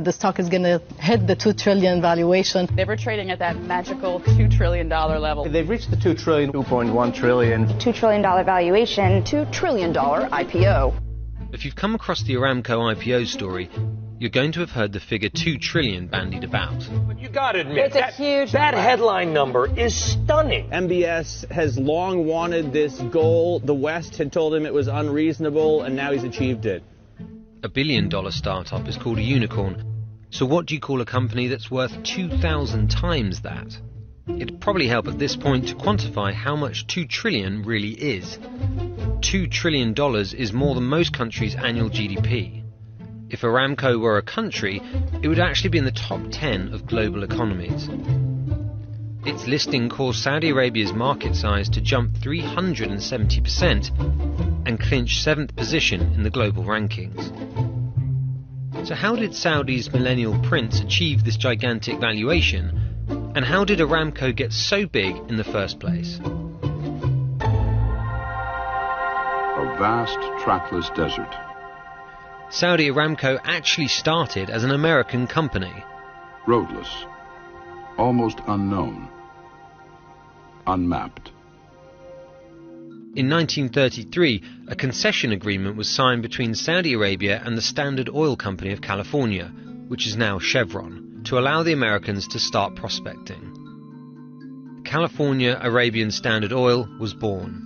The stock is going to hit the $2 trillion valuation. They were trading at that magical $2 trillion level. They've reached the $2 trillion, $2.1 trillion. $2 trillion valuation. $2 trillion IPO. If you've come across the Aramco IPO story, you're going to have heard the figure 2 trillion bandied about. But you got to admit, huge that headline number is stunning. MBS has long wanted this goal. The West had told him it was unreasonable, and now he's achieved it. A billion-dollar startup is called a unicorn. So what do you call a company that's worth 2,000 times that? It'd probably help at this point to quantify how much 2 trillion really is. $2 trillion is more than most countries' annual GDP. If Aramco were a country, it would actually be in the top 10 of global economies. Its listing caused Saudi Arabia's market size to jump 370% and clinch 7th position in the global rankings. So how did Saudi's millennial prince achieve this gigantic valuation, and how did Aramco get so big in the first place? A vast, trackless desert. Saudi Aramco actually started as an American company. Roadless, almost unknown, unmapped. In 1933, a concession agreement was signed between Saudi Arabia and the Standard Oil Company of California, which is now Chevron, to allow the Americans to start prospecting. California Arabian Standard Oil was born.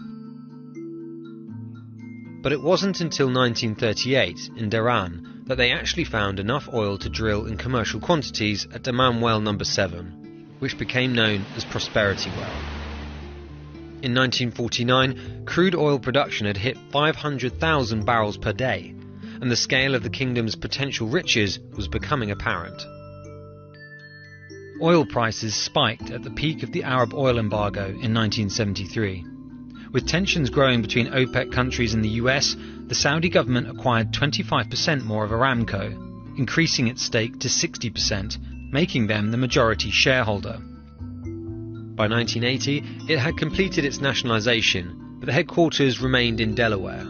But it wasn't until 1938, in Dhahran, that they actually found enough oil to drill in commercial quantities at Dammam Well No. 7, which became known as Prosperity Well. In 1949, crude oil production had hit 500,000 barrels per day, and the scale of the kingdom's potential riches was becoming apparent. Oil prices spiked at the peak of the Arab oil embargo in 1973. With tensions growing between OPEC countries and the US, the Saudi government acquired 25% more of Aramco, increasing its stake to 60%, making them the majority shareholder. By 1980, it had completed its nationalisation, but the headquarters remained in Delaware.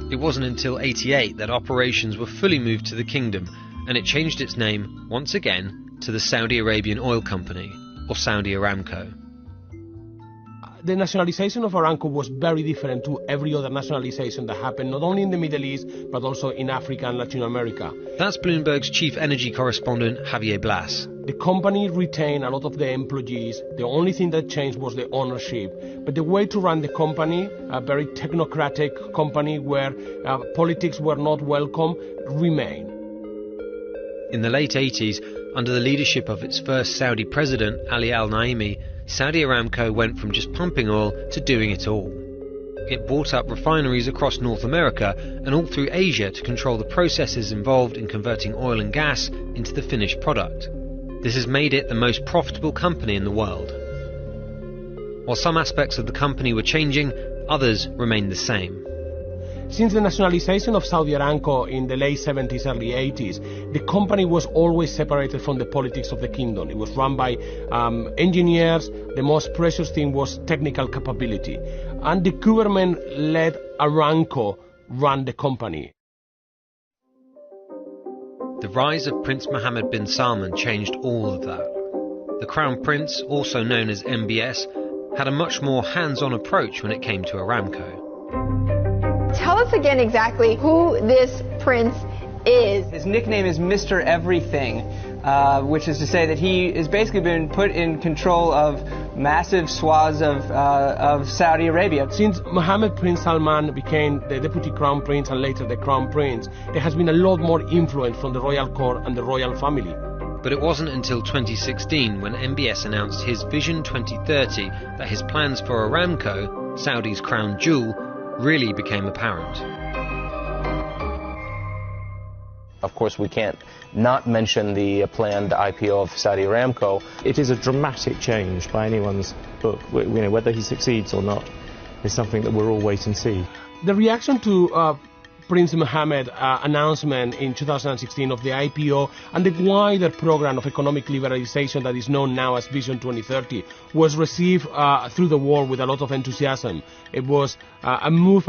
It wasn't until '88 that operations were fully moved to the kingdom, and it changed its name, once again, to the Saudi Arabian Oil Company, or Saudi Aramco. The nationalization of Aramco was very different to every other nationalization that happened, not only in the Middle East, but also in Africa and Latin America. That's Bloomberg's chief energy correspondent, Javier Blas. The company retained a lot of the employees. The only thing that changed was the ownership. But the way to run the company, a very technocratic company where politics were not welcome, remained. In the late 80s, under the leadership of its first Saudi president, Ali Al-Naimi, Saudi Aramco went from just pumping oil to doing it all. It bought up refineries across North America and all through Asia to control the processes involved in converting oil and gas into the finished product. This has made it the most profitable company in the world. While some aspects of the company were changing, others remained the same. Since the nationalization of Saudi Aramco in the late 70s, early 80s, the company was always separated from the politics of the kingdom. It was run by engineers. The most precious thing was technical capability. And the government let Aramco run the company. The rise of Prince Mohammed bin Salman changed all of that. The Crown Prince, also known as MBS, had a much more hands-on approach when it came to Aramco. Tell us again exactly who this prince is. His nickname is Mr. Everything, which is to say that he has basically been put in control of massive swaths of Saudi Arabia. Since Mohammed bin Salman became the deputy crown prince and later the crown prince, there has been a lot more influence from the royal court and the royal family. But it wasn't until 2016 when MBS announced his Vision 2030 that his plans for Aramco, Saudi's crown jewel, really became apparent. Of course, we can't not mention the planned IPO of Saudi Aramco. It is a dramatic change by anyone's book. Whether he succeeds or not is something that we'll all wait and see. The reaction to Prince Mohammed announcement in 2016 of the IPO and the wider program of economic liberalization that is known now as Vision 2030 was received through the world with a lot of enthusiasm. It was a move by